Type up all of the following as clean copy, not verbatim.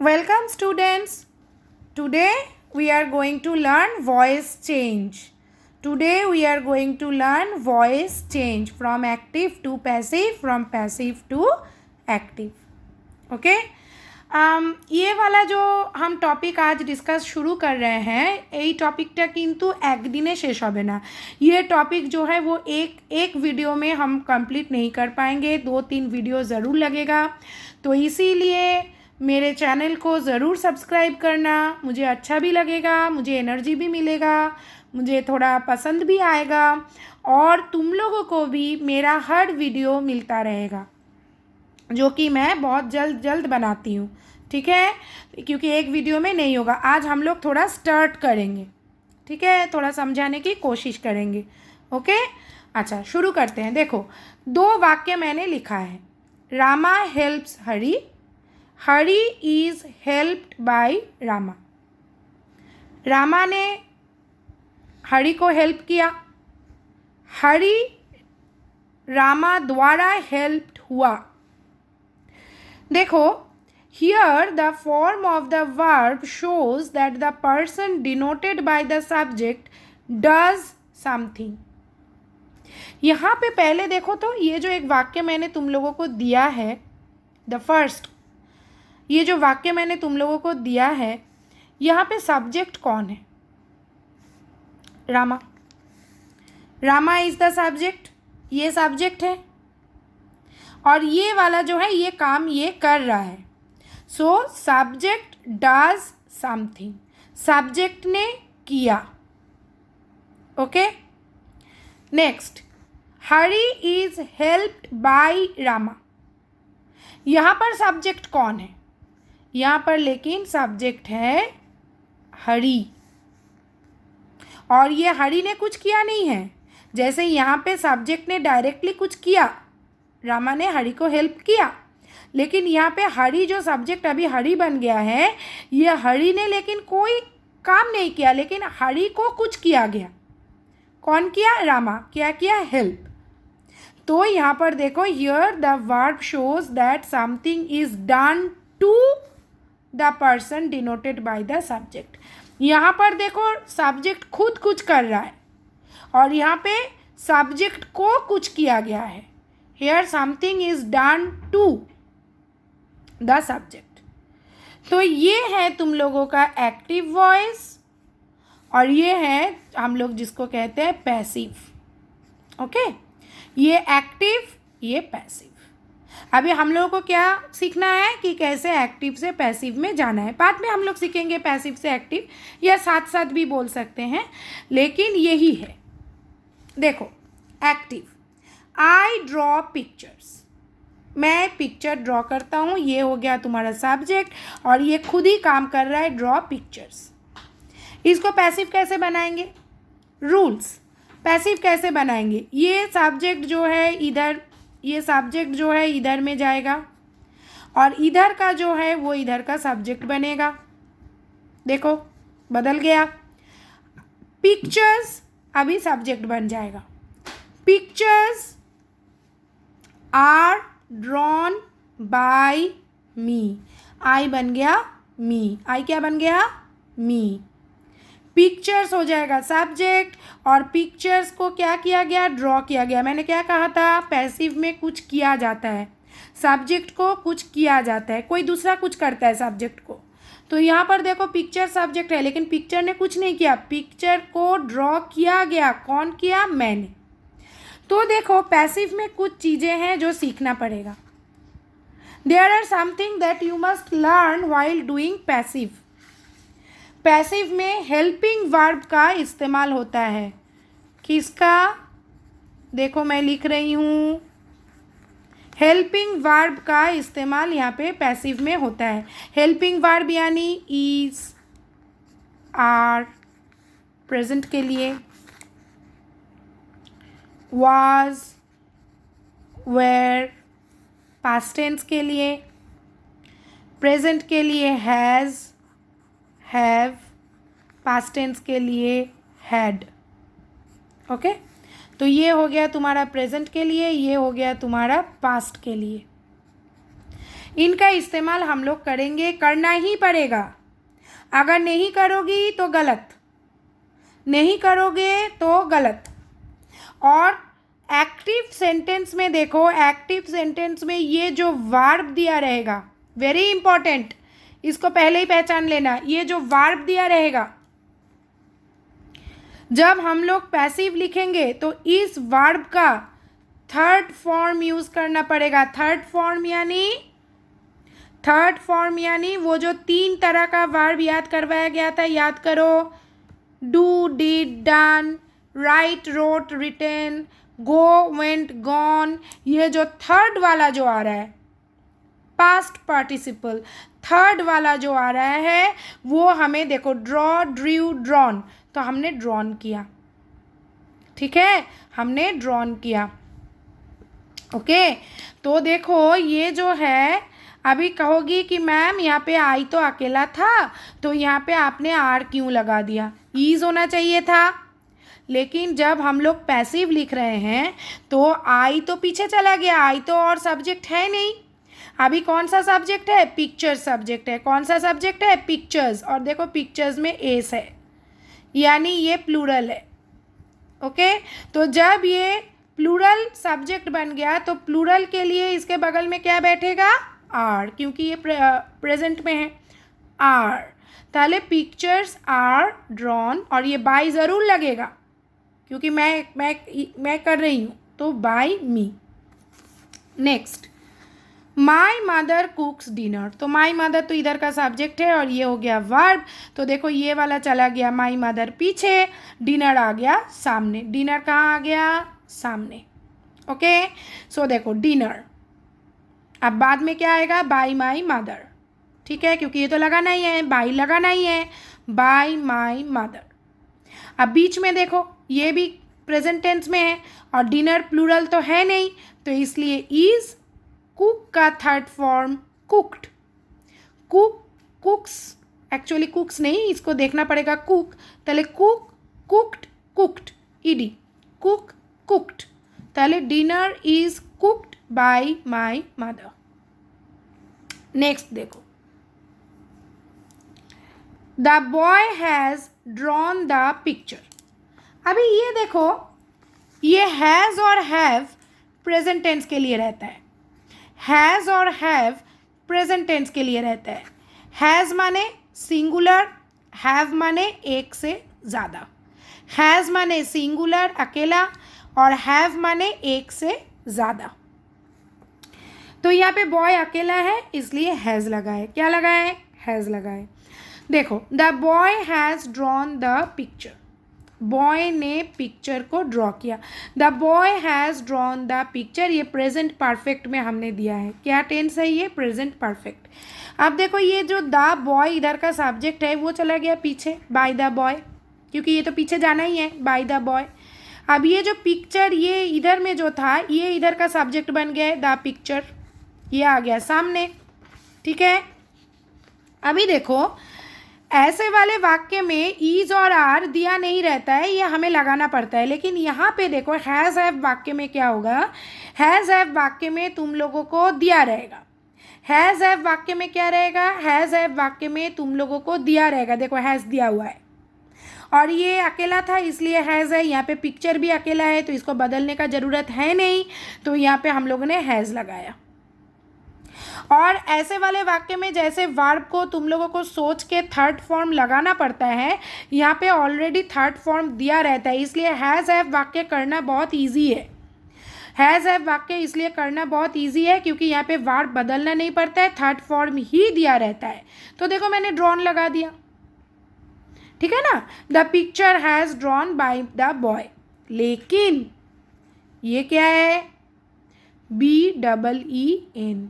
Welcome students. Today we are going to learn voice change. Today we are going to learn voice change from active to passive, from passive to active. Okay ये वाला जो हम topic आज discuss शुरू कर रहे हैं এই টপিকটা কিন্তু একদিনে শেষ হবে না। ये टॉपिक जो है वो एक वीडियो में हम कंप्लीट नहीं कर पाएंगे, 2-3 वीडियो ज़रूर लगेगा। तो इसीलिए मेरे चैनल को ज़रूर सब्सक्राइब करना, मुझे अच्छा भी लगेगा, मुझे एनर्जी भी मिलेगा, मुझे थोड़ा पसंद भी आएगा और तुम लोगों को भी मेरा हर वीडियो मिलता रहेगा जो कि मैं बहुत जल्द बनाती हूँ। ठीक है, क्योंकि एक वीडियो में नहीं होगा। आज हम लोग थोड़ा स्टार्ट करेंगे, ठीक है, थोड़ा समझाने की कोशिश करेंगे। ओके, अच्छा शुरू करते हैं। देखो, 2 वाक्य मैंने लिखा है। Rama helps Hari, Hari is helped bye Rama. Rama ने हरी को हेल्प किया, हरी रामा द्वारा हेल्प्ड हुआ। देखो, here the form of the verb shows that the person denoted by the subject does something। यहाँ पे पहले देखो तो ये जो एक वाक्य मैंने तुम लोगों को दिया है, द फर्स्ट, ये जो वाक्य मैंने तुम लोगों को दिया है, यहाँ पे सब्जेक्ट कौन है? Rama. Rama is the subject, ये सब्जेक्ट है और ये वाला जो है ये काम ये कर रहा है। So subject does something, subject ने किया। Okay, next, Hari is helped bye Rama. यहाँ पर सब्जेक्ट कौन है? यहाँ पर लेकिन सब्जेक्ट है हरी और ये हरी ने कुछ किया नहीं है। जैसे यहाँ पे सब्जेक्ट ने डायरेक्टली कुछ किया, रामा ने हरी को हेल्प किया, लेकिन यहाँ पे हरी जो सब्जेक्ट अभी हरी बन गया है, ये हरी ने लेकिन कोई काम नहीं किया, लेकिन हरी को कुछ किया गया। कौन किया? रामा। क्या किया? हेल्प। तो यहाँ पर देखो, here the verb shows that something is done to the person denoted by the subject. यहाँ पर देखो सब्जेक्ट खुद कुछ कर रहा है और यहाँ पे सब्जेक्ट को कुछ किया गया है। Here something is done to the subject। तो ये है तुम लोगों का एक्टिव वॉइस और ये है हम लोग जिसको कहते हैं पैसिव। ओके, ये एक्टिव, ये पैसिव। अभी हम लोगों को क्या सीखना है कि कैसे एक्टिव से पैसिव में जाना है। बाद में हम लोग सीखेंगे पैसिव से एक्टिव, या साथ साथ भी बोल सकते हैं, लेकिन यही है। देखो, एक्टिव, आई ड्रॉ पिक्चर्स, मैं पिक्चर ड्रॉ करता हूँ, ये हो गया तुम्हारा सब्जेक्ट और ये खुद ही काम कर रहा है, ड्रॉ पिक्चर्स। इसको पैसिव कैसे बनाएंगे? रूल्स। पैसिव कैसे बनाएंगे? ये सब्जेक्ट जो है इधर, ये सब्जेक्ट जो है इधर में जाएगा और इधर का जो है वो इधर का सब्जेक्ट बनेगा। देखो, बदल गया। पिक्चर्स अभी सब्जेक्ट बन जाएगा। पिक्चर्स आर ड्रॉन बाय मी, आई बन गया मी, आई क्या बन गया? मी। पिक्चर्स हो जाएगा सब्जेक्ट और पिक्चर्स को क्या किया गया? ड्रॉ किया गया। मैंने क्या कहा था? पैसिव में कुछ किया जाता है, सब्जेक्ट को कुछ किया जाता है, कोई दूसरा कुछ करता है सब्जेक्ट को। तो यहाँ पर देखो, पिक्चर सब्जेक्ट है लेकिन पिक्चर ने कुछ नहीं किया, पिक्चर को ड्रॉ किया गया। कौन किया? मैंने। तो देखो, पैसिव में कुछ चीज़ें हैं जो सीखना पड़ेगा। There are something that you must learn while doing passive. Passive में हेल्पिंग वर्ब का इस्तेमाल होता है। किसका? देखो मैं लिख रही हूँ, हेल्पिंग वर्ब का इस्तेमाल यहाँ पे पैसिव में होता है। हेल्पिंग वर्ब यानी इज, आर प्रेजेंट के लिए, was, were पास्ट टेंस के लिए, प्रेजेंट के लिए हैज़, हैव, पास्ट टेंस के लिए हैड। ओके, तो ये हो गया तुम्हारा प्रेजेंट के लिए, ये हो गया तुम्हारा पास्ट के लिए। इनका इस्तेमाल हम लोग करेंगे, करना ही पड़ेगा। अगर नहीं करोगी तो गलत, नहीं करोगे तो गलत। और एक्टिव सेंटेंस में देखो, एक्टिव सेंटेंस में ये जो वर्ब दिया रहेगा, वेरी इंपॉर्टेंट, इसको पहले ही पहचान लेना। ये जो वर्ब दिया रहेगा, जब हम लोग पैसिव लिखेंगे तो इस वर्ब का थर्ड फॉर्म यूज़ करना पड़ेगा। थर्ड फॉर्म यानी वो जो 3 तरह का वर्ब याद करवाया गया था, याद करो। Do, did, done, write, wrote, written, go, went, gone. ये जो थर्ड वाला जो आ रहा है, पास्ट पार्टिसिपल, थर्ड वाला जो आ रहा है, वो हमें देखो, ड्रॉ, ड्रू, ड्रॉन, तो हमने ड्रॉन किया। ठीक है, हमने ड्रॉन किया। ओके, तो देखो ये जो है, अभी कहोगी कि मैम यहाँ पे आई तो अकेला था, तो यहाँ पे आपने आर क्यों लगा दिया? ईज होना चाहिए था। लेकिन जब हम लोग पैसिव लिख रहे हैं तो आई तो पीछे चला गया, आई तो और सब्जेक्ट है नहीं। अभी कौन सा सब्जेक्ट है? पिक्चर्स सब्जेक्ट है। कौन सा सब्जेक्ट है? पिक्चर्स। और देखो पिक्चर्स में एस है, यानी ये प्लूरल है। ओके, तो जब ये प्लूरल सब्जेक्ट बन गया तो प्लूरल के लिए इसके बगल में क्या बैठेगा? आर, क्योंकि ये प्रेजेंट में है, आर। ताले पिक्चर्स आर ड्रॉन, और ये बाय ज़रूर लगेगा क्योंकि मैं कर रही हूँ, तो by me. Next, my mother cooks dinner. तो माई मदर तो इधर का सब्जेक्ट है और ये हो गया वर्ब। तो देखो ये वाला चला गया, माई मदर पीछे, डिनर आ गया सामने। डिनर कहाँ आ गया? सामने। ओके, सो देखो डिनर, अब बाद में क्या आएगा? Bye my mother. ठीक है, क्योंकि ये तो लगाना ही है, बाय लगाना ही है, बाय माई मदर। अब बीच में देखो, ये भी प्रेजेंट टेंस में है और डिनर प्लूरल तो है नहीं, तो इसलिए इज, कुक का third form cooked. Cook, cooks, actually cooks नहीं, इसको देखना पड़ेगा कुक। ताहले cook, cooked, cooked, ED, cook, cooked. ताहले dinner is cooked by my mother. Next देखो, the boy has drawn the picture. अभी ये देखो, ये हैज़ और हैव प्रेजेंट टेंस के लिए रहता है। हैज़ और हैव प्रेजेंट टेंस के लिए रहता है। हैज़ माने सिंगुलर, हैव माने एक से ज़्यादा। हैज़ माने सिंगुलर अकेला, और हैव माने एक से ज़्यादा। तो यहाँ पे बॉय अकेला है इसलिए हैज़ लगा है। क्या लगा है? हैज़ लगा है। देखो, the boy has drawn the picture. Boy ने पिक्चर को ड्रॉ किया। The boy has drawn the picture, ये प्रेजेंट परफेक्ट में हमने दिया है। क्या टेंस है ये? Present perfect. अब देखो, ये जो द बॉय इधर का सब्जेक्ट है वो चला गया पीछे, बाय द बॉय, क्योंकि ये तो पीछे जाना ही है, बाय द बॉय। अब ये जो पिक्चर, ये इधर में जो था, ये इधर का सब्जेक्ट बन गया है, द पिक्चर, ये आ गया सामने। ठीक है, अभी देखो, ऐसे वाले वाक्य में ईज और आर दिया नहीं रहता है, ये हमें लगाना पड़ता है। लेकिन यहाँ पे देखो, हैज़ हैव वाक्य में क्या होगा? हैज़ हैव वाक्य में तुम लोगों को दिया रहेगा। हैज़ हैव वाक्य में क्या रहेगा? हैज़ हैव वाक्य में तुम लोगों को दिया रहेगा। देखो हैज़ दिया हुआ है और ये अकेला था इसलिए हैज़ है। यहाँ पे पिक्चर भी अकेला है तो इसको बदलने का ज़रूरत है नहीं, तो यहाँ पे हम लोगों ने हैज़ लगाया। और ऐसे वाले वाक्य में जैसे वर्ब को तुम लोगों को सोच के थर्ड फॉर्म लगाना पड़ता है, यहाँ पे ऑलरेडी थर्ड फॉर्म दिया रहता है, इसलिए हैज़ हैव वाक्य करना बहुत इजी है। हैज़ हैव वाक्य इसलिए करना बहुत इजी है क्योंकि यहाँ पे वर्ब बदलना नहीं पड़ता है, थर्ड फॉर्म ही दिया रहता है। तो देखो मैंने ड्रॉन लगा दिया, ठीक है ना। The picture has drawn by the boy. लेकिन ये क्या है? BEEN,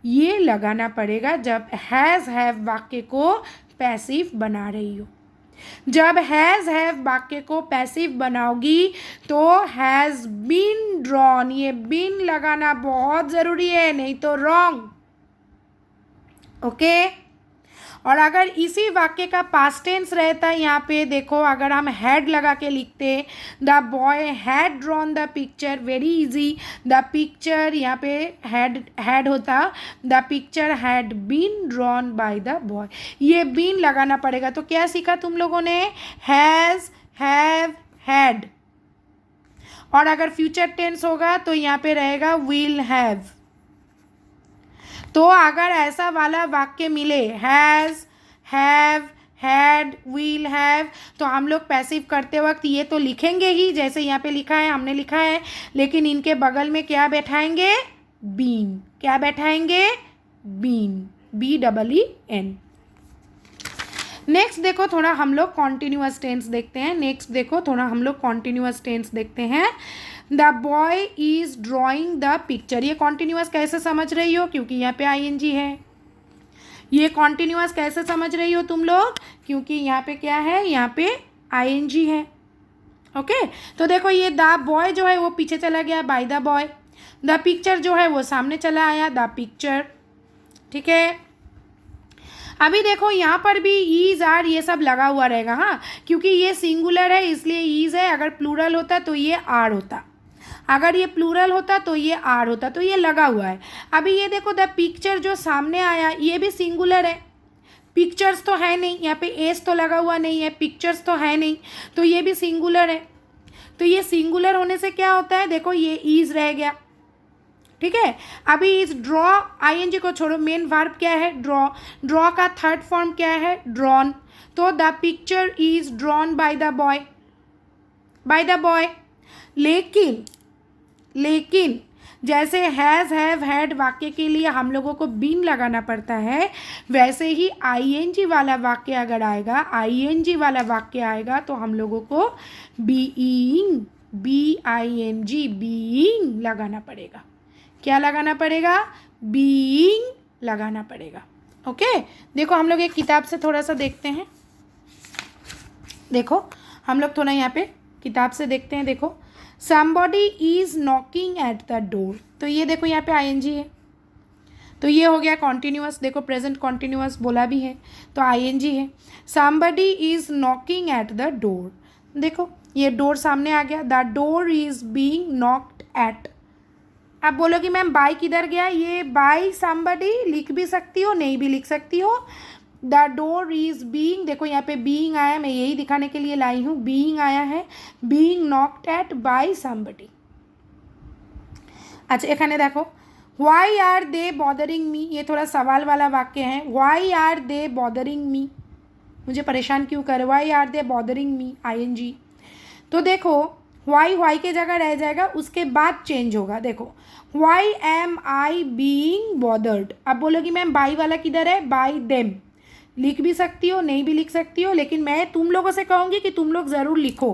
ये लगाना पड़ेगा जब हैज़ हैव वाक्य को पैसिव बना रही हो। जब हैज़ हैव वाक्य को पैसिव बनाओगी तो हैज़ बीन ड्रॉन, ये बीन लगाना बहुत ज़रूरी है, नहीं तो रॉन्ग। ओके, और अगर इसी वाक्य का पास्ट टेंस रहता है यहाँ पे देखो, अगर हम हैड लगा के लिखते, the boy had drawn the picture, very easy, the picture यहाँ पे हैड होता, the picture had been drawn by the boy, ये बीन लगाना पड़ेगा। तो क्या सीखा तुम लोगों ने? Has, have, had. और अगर फ्यूचर टेंस होगा तो यहाँ पे रहेगा विल हैव। तो अगर ऐसा वाला वाक्य मिले has, have, had, will have, तो हम लोग पैसिव करते वक्त ये तो लिखेंगे ही, जैसे यहाँ पे लिखा है, हमने लिखा है, लेकिन इनके बगल में क्या बैठाएंगे? बीन। क्या बैठाएंगे? Been, BEEN। नेक्स्ट देखो थोड़ा हम लोग कॉन्टिन्यूअस टेंस देखते हैं। The boy is drawing the picture, ये कॉन्टिन्यूअस कैसे समझ रही हो? क्योंकि यहाँ पे ING है। ये कॉन्टिन्यूअस कैसे समझ रही हो तुम लोग? क्योंकि यहाँ पे क्या है? यहाँ पे ING है। ओके, तो देखो ये द बॉय जो है वो पीछे चला गया, bye the boy. The picture जो है वो सामने चला आया, द पिक्चर। ठीक है, अभी देखो यहाँ पर भी ईज, आर, ये सब लगा हुआ रहेगा। हाँ, क्योंकि ये सिंगुलर है इसलिए ईज है, अगर प्लूरल होता तो ये आर होता, अगर ये प्लूरल होता तो ये आर होता, तो ये लगा हुआ है। अभी ये देखो द पिक्चर जो सामने आया ये भी सिंगुलर है, पिक्चर्स तो है नहीं, यहाँ पे एस तो लगा हुआ नहीं है, पिक्चर्स तो है नहीं, तो ये भी सिंगुलर है। तो ये सिंगुलर होने से क्या होता है? देखो ये ईज रह गया। ठीक है, अभी इस ड्रॉ, ING को छोड़ो, मेन वर्ब क्या है? ड्रॉ। ड्रॉ का थर्ड फॉर्म क्या है? ड्रॉन। तो the picture is drawn by the boy, bye the boy. लेकिन जैसे हैज़, हैव, हैड वाक्य के लिए हम लोगों को बीन लगाना पड़ता है, वैसे ही ING वाला वाक्य अगर आएगा, ING वाला वाक्य आएगा तो हम लोगों को बीइंग, BING, बीइंग लगाना पड़ेगा। क्या लगाना पड़ेगा? बीइंग लगाना पड़ेगा। ओके, देखो हम लोग एक किताब से थोड़ा सा देखते हैं। देखो हम लोग थोड़ा यहाँ पे किताब से देखते हैं। देखो, somebody is knocking at the door, तो ये देखो यहाँ पे ING है, तो ये हो गया कॉन्टिन्यूअस। देखो प्रेजेंट कॉन्टिन्यूअस बोला भी है तो ING है। somebody is knocking at the door, देखो ये डोर सामने आ गया, the door is being knocked eight. अब बोलो कि मैम बाय किधर गया? ये बाय somebody लिख भी सकती हो, नहीं भी लिख सकती हो। द डोर इज बीइंग, देखो यहाँ पे बीइंग आया, मैं यही दिखाने के लिए लाई हूँ, बीइंग आया है, being knocked at by somebody। अच्छा एखाने देखो, why are they bothering me, ये थोड़ा सवाल वाला वाक्य है। Why are they bothering me, मुझे परेशान क्यों कर? Why are they bothering me, ING। तो देखो वाई के जगह रह जाएगा, उसके बाद चेंज होगा। देखो why am I being bothered. अब बोलो कि मैम बाई वाला किधर है? बाई देम लिख भी सकती हो, नहीं भी लिख सकती हो, लेकिन मैं तुम लोगों से कहूँगी कि तुम लोग ज़रूर लिखो।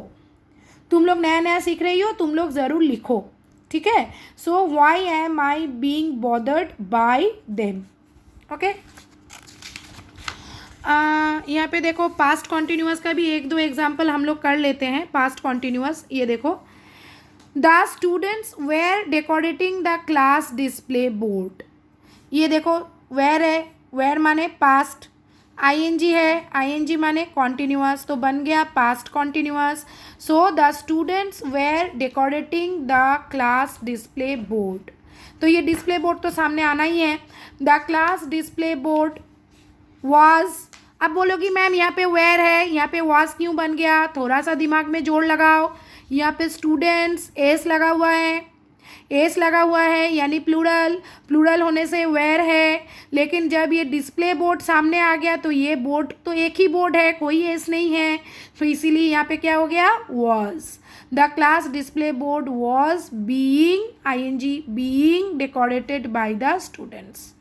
तुम लोग नया नया सीख रही हो, तुम लोग ज़रूर लिखो। ठीक है, so why am I being bothered by them. Okay, यहाँ पे देखो पास्ट कॉन्टिन्यूअस का भी एक दो एग्जाम्पल हम लोग कर लेते हैं। पास्ट कॉन्टिन्यूअस, ये देखो, the students were decorating the class display board. ये देखो वेयर है, वेयर माने पास्ट, ING है, ING माने कॉन्टिन्यूअस, तो बन गया past continuous. So the students were decorating the class display board, तो ये डिस्प्ले बोर्ड तो सामने आना ही है। The class display board was, अब बोलोगी मैम यहाँ पे वेयर है, यहाँ पे वाज क्यों बन गया? थोड़ा सा दिमाग में जोड़ लगाओ। यहाँ पे स्टूडेंट्स एस लगा हुआ है, एस लगा हुआ है यानी प्लूरल, प्लूरल होने से वेयर है, लेकिन जब ये डिस्प्ले बोर्ड सामने आ गया तो ये बोर्ड तो एक ही बोर्ड है, कोई एस नहीं है, तो इसीलिए यहाँ पे क्या हो गया? Was. The class display board was being, ING, being decorated by the students,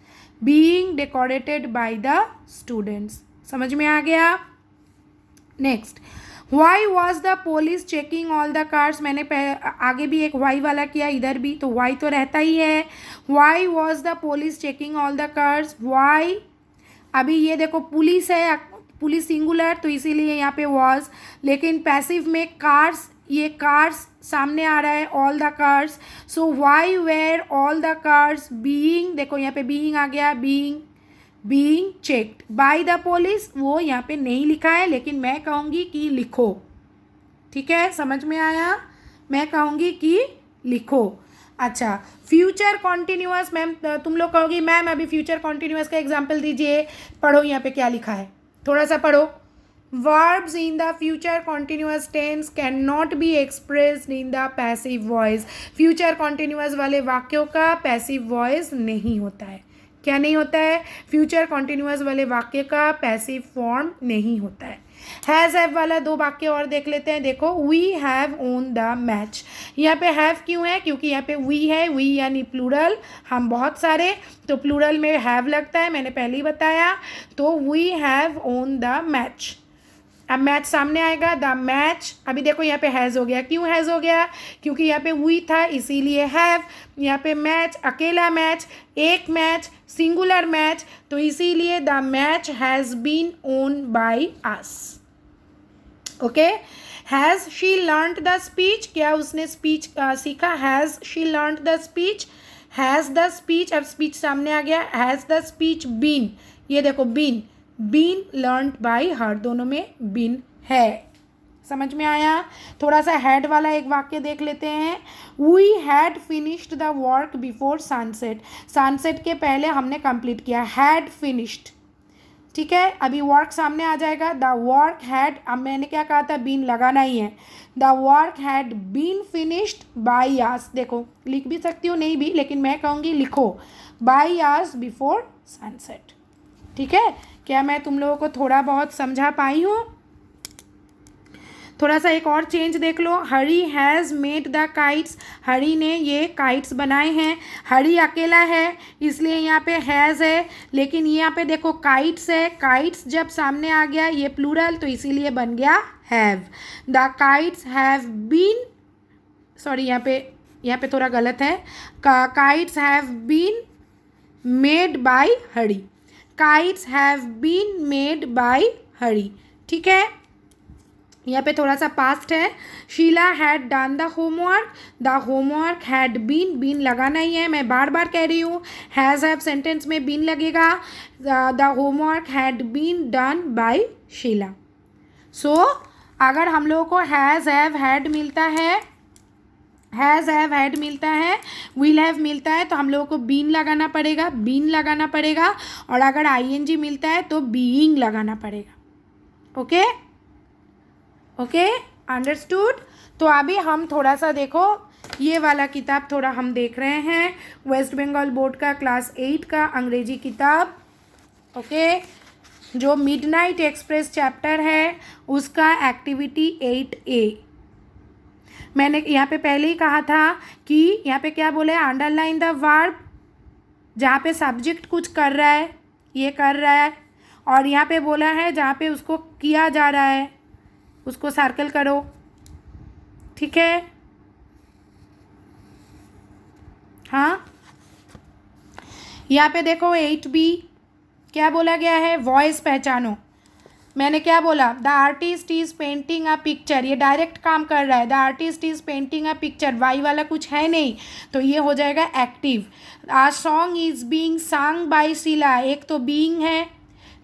being decorated by the students. समझ में आ गया? Next, Y was the police checking all the cars. मैंने आगे भी एक वाई वाला किया, इधर भी तो वाई तो रहता ही है। Why was the police checking all the cars, why. अभी ये देखो पुलिस है, पुलिस सिंगुलर तो इसीलिए यहाँ पे वॉज, लेकिन पैसिव में कार्स, ये कार्स सामने आ रहा है, all the cars, so why were all the cars being, देखो यहाँ पे बीइंग आ गया, being, being checked by the police, वो यहाँ पे नहीं लिखा है, लेकिन मैं कहूँगी कि लिखो। ठीक है, समझ में आया? मैं कहूँगी कि लिखो। अच्छा, फ्यूचर कॉन्टिन्यूअस, मैम तुम लोग कहोगी मैम अभी फ्यूचर कॉन्टिन्यूअस का एग्जाम्पल दीजिए। पढ़ो यहाँ पे क्या लिखा है, थोड़ा सा पढ़ो। Verbs in the future continuous tense cannot be expressed in the passive voice। Future continuous वाले वाक्यों का पैसिव वॉइस नहीं होता है। क्या नहीं होता है? फ्यूचर कॉन्टिन्यूअस वाले वाक्य का पैसिव फॉर्म नहीं होता है। हैज़ हैव वाला दो वाक्य और देख लेते हैं। देखो, we have won the match. यहाँ पे हैव क्यों है? क्योंकि यहाँ पे वी है, वी यानी प्लूरल, हम बहुत सारे, तो प्लूरल में हैव लगता है, मैंने पहले ही बताया। तो we have won the match. अब मैच सामने आएगा, द मैच। अभी देखो यहाँ पे हैज़ हो गया। क्यों हैज़ हो गया? क्योंकि यहाँ पे वी था इसीलिए हैव। यहाँ पे मैच, अकेला मैच, एक मैच, सिंगुलर मैच, तो इसीलिए the match has been won by us. Okay, has she learned the speech, क्या उसने स्पीच सीखा? Has she learned the speech. Has the speech, अब स्पीच सामने आ गया। हैज़ द स्पीच बीन, ये देखो been, been learned by her, दोनों में बीन है। समझ में आया? थोड़ा सा हैड वाला एक वाक्य देख लेते हैं। We had finished the work before sunset. Sunset के पहले हमने कंप्लीट किया, हैड फिनिश्ड। ठीक है, अभी वर्क सामने आ जाएगा। द वर्क हैड, अब मैंने क्या कहा था? बीन लगाना ही है। The work had been finished by us. देखो, लिख भी सकती हूँ, नहीं भी, लेकिन मैं कहूँगी लिखो, बाय अस बिफोर सनसेट। ठीक है, क्या मैं तुम लोगों को थोड़ा बहुत समझा पाई हूँ? थोड़ा सा एक और चेंज देख लो। हरी हैज़ मेड द काइट्स, हरी ने ये काइट्स बनाए हैं। हरी अकेला है इसलिए यहाँ पे हैज़ है, लेकिन यहाँ पे देखो काइट्स है। काइट्स जब सामने आ गया, ये प्लूरल, तो इसीलिए बन गया have. The kites have been, sorry यहाँ पे थोड़ा गलत है। Kites have been made by Hari. Kites have been made by Hari. ठीक है, यहाँ पे थोड़ा सा पास्ट है। Sheela had done the homework, the homework had been, been लगाना ही है, मैं बार बार कह रही हूँ। हैज़ हैव सेंटेंस में बीन लगेगा। The homework had been done by Sheela. So अगर हम लोगों को हैज़ हैव हैड मिलता है, हैज़ हैव हैड मिलता है, विल हैव मिलता है, तो हम लोगों को बीन लगाना पड़ेगा, बीन लगाना पड़ेगा। और अगर आईएनजी मिलता है तो बीइंग लगाना पड़ेगा। Okay okay, understood? तो अभी हम थोड़ा सा देखो, ये वाला किताब थोड़ा हम देख रहे हैं, वेस्ट बंगाल बोर्ड का क्लास 8 का अंग्रेजी किताब। ओके, जो मिडनाइट एक्सप्रेस चैप्टर है उसका एक्टिविटी 8A। मैंने यहाँ पे पहले ही कहा था कि यहाँ पे क्या बोले, अंडरलाइन द वर्ब, जहाँ पे सब्जेक्ट कुछ कर रहा है, ये कर रहा है, और यहाँ पे बोला है जहाँ पे उसको किया जा रहा है उसको सर्कल करो। ठीक है, हाँ, यहाँ पे देखो 8B क्या बोला गया है, वॉइस पहचानो। मैंने क्या बोला? The artist is painting a picture, ये डायरेक्ट काम कर रहा है। The artist is painting a picture, why वाला कुछ है नहीं, तो ये हो जाएगा active. A song is being sung by Sheela, एक तो बीइंग है,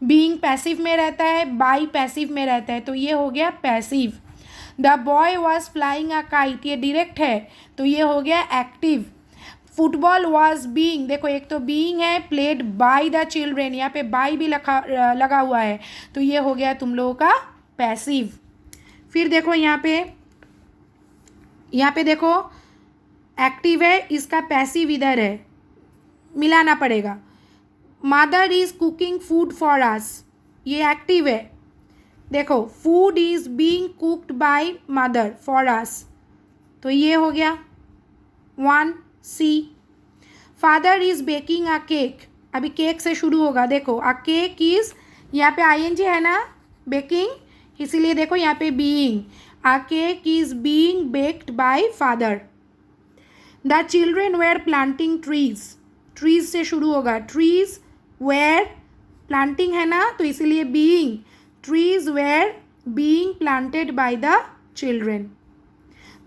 बीइंग पैसिव में रहता है, बाय पैसिव में रहता है, तो ये हो गया passive. The boy was flying a kite, ये डायरेक्ट है, तो ये हो गया एक्टिव। फुटबॉल वॉज बीइंग, देखो एक तो बीइंग है, प्लेड बाय द चिल्ड्रेन, यहाँ पे बाय भी लगा हुआ है, तो ये हो गया तुम लोगों का पैसिव। फिर देखो यहाँ पे देखो एक्टिव है, इसका पैसिव इधर है, मिलाना पड़ेगा। Mother is cooking food for us, ये एक्टिव है। देखो food is being cooked by mother for us, तो ये हो गया 1C। Father is baking a cake, अभी केक से शुरू होगा। देखो अ केक इज़, यहाँ पे ING है ना, बेकिंग, इसीलिए देखो यहाँ पे being. A cake is being baked by father. The children were planting trees, trees से शुरू होगा, ट्रीज वेयर, प्लांटिंग है ना, तो इसीलिए being. Trees were being planted by the children.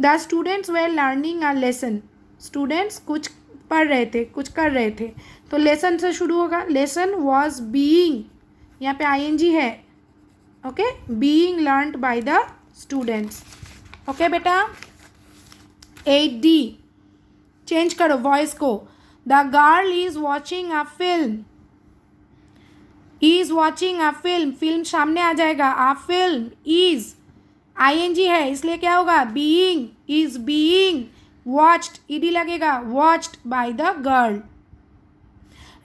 The students were learning a lesson, students कुछ पढ़ रहे थे, कुछ कर रहे थे, तो लेसन से शुरू होगा, लेसन वॉज बीइंग, यहाँ पे आईएनजी है, okay, being learned by the students. Okay बेटा। 8D, चेंज करो वॉइस को। The girl is watching a film, is watching a film, film सामने आ जाएगा, अ फिल्म, इज आईएनजी है इसलिए क्या होगा, being, is being watched, ED लगेगा, watched by the girl.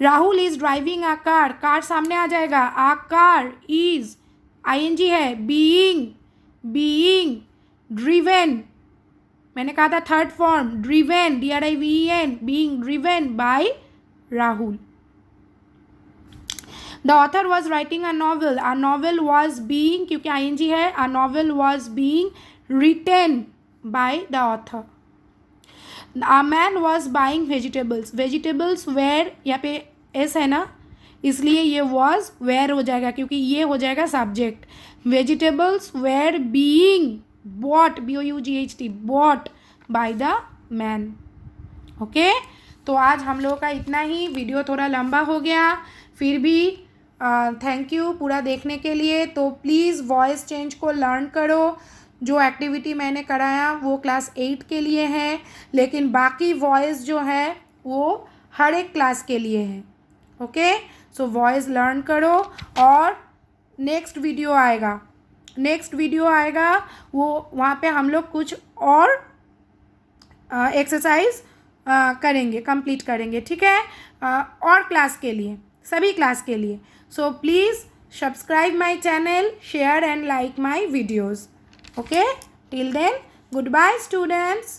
Rahul is driving a car, car सामने आ जाएगा, अ कार इज आईएनजी है, बीइंग, बीइंग ड्रिवेन, मैंने कहा था third form, driven, DRIVEN, being driven by Rahul. The author was writing a novel, a novel was being, क्योंकि ING है, a novel was being written by the author. A man was buying vegetables, vegetables where, यहाँ पे S है ना इसलिए ये was where हो जाएगा, क्योंकि ये हो जाएगा subject. Vegetables were being bought, BOUGHT, bought by the man. Okay, तो आज हम लोगों का इतना ही, वीडियो थोड़ा लंबा हो गया, फिर भी थैंक यू पूरा देखने के लिए। तो प्लीज़ वॉइस चेंज को लर्न करो। जो एक्टिविटी मैंने कराया वो क्लास 8 के लिए है, लेकिन बाकी वॉइस जो है वो हर एक क्लास के लिए है। ओके, सो वॉइस लर्न करो। और नेक्स्ट वीडियो आएगा, नेक्स्ट वीडियो आएगा वो वहाँ पे हम लोग कुछ और एक्सरसाइज करेंगे, कंप्लीट करेंगे, ठीक है, और क्लास के लिए, सभी क्लास के लिए। So please subscribe my channel, share and like my videos. Okay, till then, goodbye students.